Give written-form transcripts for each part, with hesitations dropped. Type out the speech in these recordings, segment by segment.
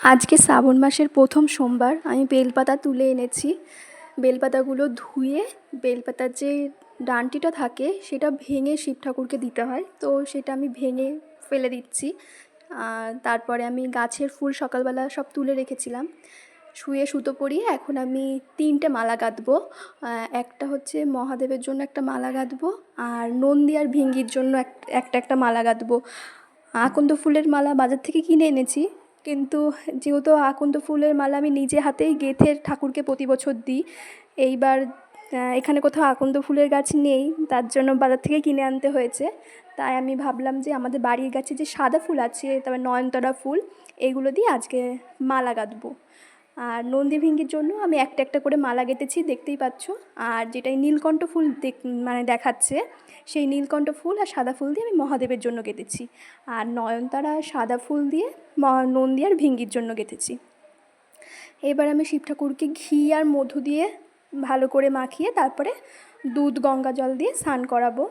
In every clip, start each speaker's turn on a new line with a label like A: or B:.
A: আজকে শ্রাবণ মাসের প্রথম সোমবার আমি বেলপাতা তুলে এনেছি। বেলপাতাগুলো ধুয়ে বেলপাতার যে ডাঁটিটা থাকে সেটা ভেঙে শিব ঠাকুরকে দিতে হয়, তো সেটা আমি ভেঙে ফেলে দিচ্ছি। তারপরে আমি গাছের ফুল সকালবেলা সব তুলে রেখেছিলাম, শুয়ে সুতো পরিয়ে এখন আমি 3টে মালা গাঁথবো। একটা হচ্ছে মহাদেবের জন্য একটা মালা গাঁথবো, আর নন্দী আর ভিঙ্গির জন্য একটা মালা গাঁথবো। আকন্দ ফুলের মালা বাজার থেকে কিনে এনেছি, কিন্তু যেহেতু আকন্দ ফুলের মালা আমি নিজে হাতেই গেঁথে ঠাকুরকে প্রতি বছর দিই, এইবার এখানে কোথাও আকন্দ ফুলের গাছ নেই, তার জন্য বাজার থেকে কিনে আনতে হয়েছে। তাই আমি ভাবলাম যে আমাদের বাড়ির গাছে যে সাদা ফুল আছে, তারপর নয়নতারা ফুল, এগুলো দিয়ে আজকে মালা গাঁথবো। আর নন্দী ভিঙ্গির জন্য আমি একটা করে মালা গেঁথেছি, দেখতেই পাচ্ছ। আর যেটাই নীলকণ্ঠ ফুল দেখাচ্ছে, সেই নীলকণ্ঠ ফুল আর সাদা ফুল দিয়ে আমি মহাদেবের জন্য গেঁথেছি। আর নয়নতারা সাদা ফুল দিয়ে নন্দী আর ভিঙ্গির জন্য গেঁথেছি। এবার আমি শিব ঠাকুরকে ঘি আর মধু দিয়ে ভালো করে মাখিয়ে তারপরে দুধ গঙ্গা জল দিয়ে স্নান করাবো।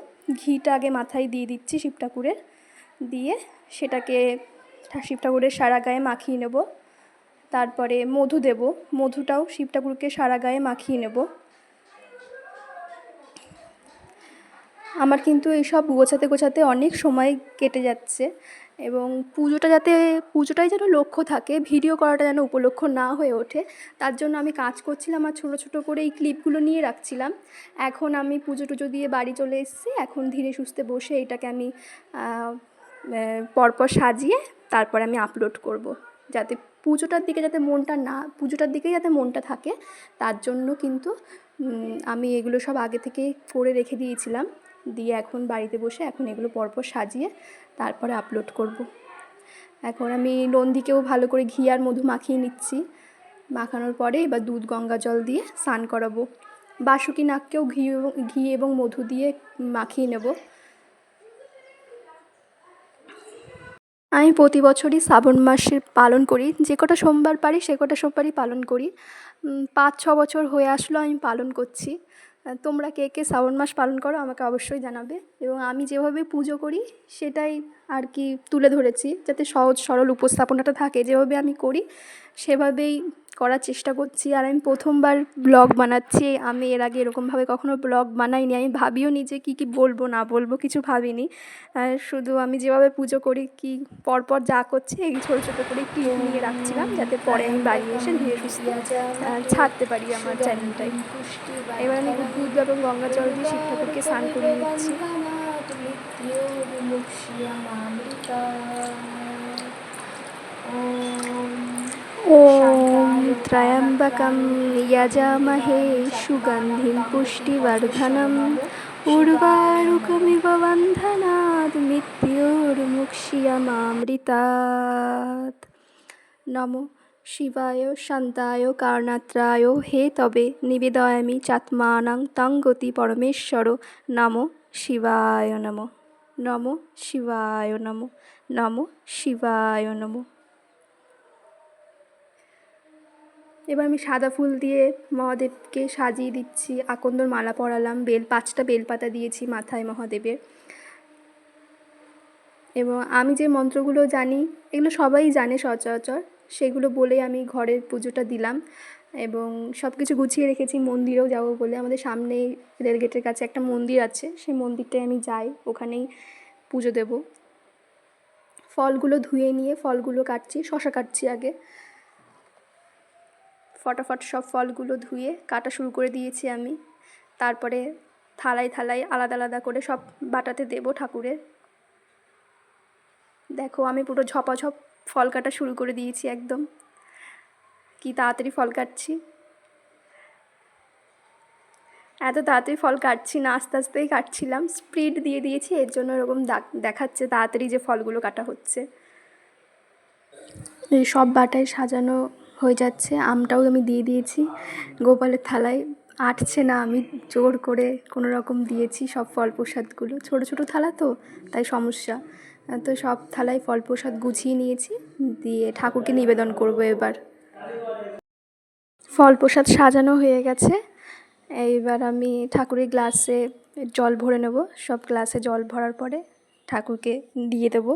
A: ঘিটা আগে মাথায় দিয়ে দিচ্ছি শিব ঠাকুরের, দিয়ে সেটাকে শিব ঠাকুরের সারা গায়ে মাখিয়ে নেব। তারপরে মধু দেব, মধুটাও শিব ঠাকুরকে সারা গায়ে মাখিয়ে নেব। আমার কিন্তু এইসব গোছাতে অনেক সময় কেটে যাচ্ছে, এবং পুজোটাই যেন লক্ষ্য থাকে, ভিডিও করাটা যেন উপলক্ষ না হয়ে ওঠে। তার জন্য আমি কাজ করছিলাম আর ছোটো করে এই ক্লিপগুলো নিয়ে রাখছিলাম। এখন আমি পুজো টুজো দিয়ে বাড়ি চলে এসেছি, এখন ধীরে সুস্থে বসে এটাকে আমি পরপর সাজিয়ে তারপর আমি আপলোড করব, যাতে পুজোটার দিকেই যাতে মনটা থাকে। তার জন্য কিন্তু আমি এগুলো সব আগে থেকে করে রেখে দিয়েছিলাম, দিয়ে এখন বাড়িতে বসে এখন এগুলো পরপর সাজিয়ে তারপরে আপলোড করব। এখন আমি নন্দীকেও ভালো করে ঘি আর মধু মাখিয়ে নিচ্ছি। মাখানোর পরে এবার দুধ গঙ্গা জল দিয়ে স্নান করাবো। বাসুকি নাগকেও ঘি এবং মধু দিয়ে মাখিয়ে নেব। আমি প্রতি বছরই শ্রাবণ মাসে পালন করি, যে কটা সোমবার পারি সে কটা সোমবারই পালন করি। 5-6 বছর হয়ে আসলো আমি পালন করছি। তোমরা কে কে শ্রাবণ মাস পালন করো আমাকে অবশ্যই জানাবে। এবং আমি যেভাবে পুজো করি সেটাই আর কি তুলে ধরেছি, যাতে সহজ সরল উপস্থাপনাটা থাকে, যেভাবে আমি করি সেভাবেই করার চেষ্টা করছি। আর আমি প্রথমবার ব্লগ বানাচ্ছি, আমি এর আগে এরকমভাবে কখনো ব্লগ বানাইনি। আমি ভাবিও নি যে কী বলবো না বলবো, কিছু ভাবিনি। শুধু আমি যেভাবে পুজো করি কি পরপর যা করছি এই ছোটো করে ক্লিপ নিয়ে রাখছিলাম, যাতে পরে আমি বাড়ি এসে ধীরে সুস্থে ছাড়তে পারি আমার চ্যানেলটায়। এবার আমি দুধ এবং গঙ্গা জল দিয়ে শিব ঠাকুরকে স্নান করিয়ে নিচ্ছি। ওম ত্র্যম্বকম যজামহে সুগন্ধিম পুষ্টিবর্ধনম উর্বারুকমিব বন্ধনাৎ মৃত্যুর্মুক্ষীয়মামৃতাৎ। নমো শিবায় শান্তায় কারণাত্রায় হে তবে নিবেদয়ামি চাত্মানং তং গতি পরমেশ্বর। নমো শিবায় নমো, নমো শিবায় নমো, নমো শিবায় নমো। এবার আমি সাদা ফুল দিয়ে মহাদেবকে সাজিয়ে দিচ্ছি, আকন্দর মালা পরালাম, 5টা বেলপাতা দিয়েছি মাথায় মহাদেবের। এবং আমি যে মন্ত্রগুলো জানি এগুলো সবাই জানে সচরাচর, সেগুলো বলেই আমি ঘরের পুজোটা দিলাম। এবং সব কিছু গুছিয়ে রেখেছি, মন্দিরেও যাব বলে। আমাদের সামনেই রেলগেটের কাছে একটা মন্দির আছে, সেই মন্দিরটায় আমি যাই, ওখানেই পুজো দেব। ফলগুলো ধুয়ে নিয়ে ফলগুলো কাটছি, শশা কাটছি আগে। ফটাফট সব ফলগুলো ধুয়ে কাটা শুরু করে দিয়েছি আমি। তারপরে থালায় আলাদা করে সব বাটাতে দেব ঠাকুরের। দেখো আমি পুরো ঝপাঝপ ফল কাটা শুরু করে দিয়েছি একদম, কি তাড়াতাড়ি ফল কাটছি। এত তাড়াতাড়ি ফল কাটছি না, আস্তে আস্তেই কাটছিলাম, স্পিড দিয়ে দিয়েছি, এর জন্য এরকম দেখাচ্ছে তাড়াতাড়ি যে ফলগুলো কাটা হচ্ছে। এই সব বাটায় সাজানো হয়ে যাচ্ছে, আমটাও আমি দিয়ে দিয়েছি গোপালের থালায়। আটছে না, আমি জোর করে কোনো রকম দিয়েছি সব ফল প্রসাদগুলো। ছোটো থালা তো, তাই সমস্যা। তো সব থালায় ফল প্রসাদ গুছিয়ে নিয়েছি, দিয়ে ঠাকুরকে নিবেদন করব এবার। ফল প্রসাদ সাজানো হয়ে গেছে, এইবার আমি ঠাকুরের গ্লাসে জল ভরে নেব। সব গ্লাসে জল ভরার পরে ঠাকুরকে দিয়ে দেব।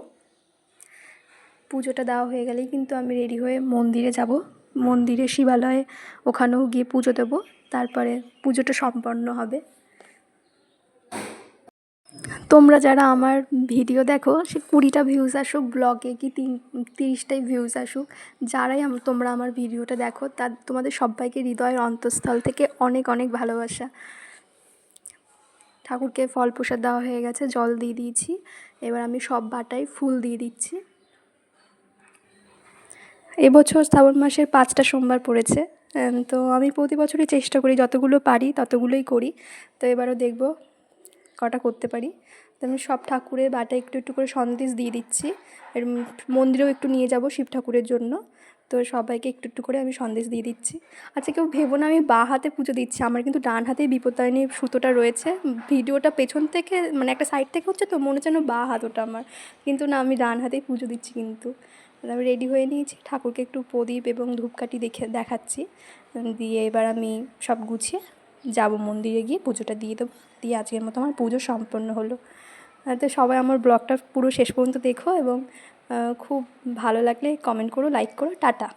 A: পুজোটা দেওয়া হয়ে গেলেই কিন্তু আমি রেডি হয়ে মন্দিরে যাব। মন্দিরে শিবালয়ে ওখানেও গিয়ে পুজো দেবো, তারপরে পুজোটা সম্পন্ন হবে। তোমরা যারা আমার ভিডিও দেখো, সে 20টা ভিউজ আসুক ব্লগে কি 30টাই ভিউজ আসুক, যারাই তোমরা আমার ভিডিওটা দেখো তোমাদের সবাইকে হৃদয়ের অন্তঃস্থল থেকে অনেক অনেক ভালোবাসা। ঠাকুরকে ফল প্রসাদ দেওয়া হয়ে গেছে, জল দিয়ে দিয়েছি, এবার আমি সব বাটায় ফুল দিয়ে দিচ্ছি। এবছর শ্রাবণ মাসের 5টা সোমবার পড়েছে, তো আমি প্রতি বছরই চেষ্টা করি যতগুলো পারি ততগুলোই করি। তো এবারও দেখব কটা করতে পারি। তো আমি সব ঠাকুরের বাটায় একটু একটু করে সন্দেশ দিয়ে দিচ্ছি। এর মন্দিরেও একটু নিয়ে যাব শিব ঠাকুরের জন্য, তো সবাইকে একটু একটু করে আমি সন্দেশ দিয়ে দিচ্ছি। আচ্ছা, কেউ ভেবো না আমি বাঁ হাতে পুজো দিচ্ছি, আমার কিন্তু ডান হাতেই বিপত্তারিণী সুতোটা রয়েছে। ভিডিওটা পেছন থেকে মানে একটা সাইড থেকে হচ্ছে তো মনে হচ্ছে যেন বাঁ হাত ওটা আমার, কিন্তু না, আমি ডান হাতেই পুজো দিচ্ছি। কিন্তু আমি রেডি হয়ে নিয়েছি, ঠাকুরকে একটু প্রদীপ এবং ধূপকাঠি দেখাচ্ছি। দিয়ে এবার আমি সব গুছিয়ে যাব মন্দিরে, গিয়ে পুজোটা দিয়ে দেবো। দিয়ে আজকের মতো আমার পুজো সম্পন্ন হলো। তো সবাই আমার ব্লগটা পুরো শেষ পর্যন্ত দেখো এবং খুব ভালো লাগলে কমেন্ট করো, লাইক করো। টাটা।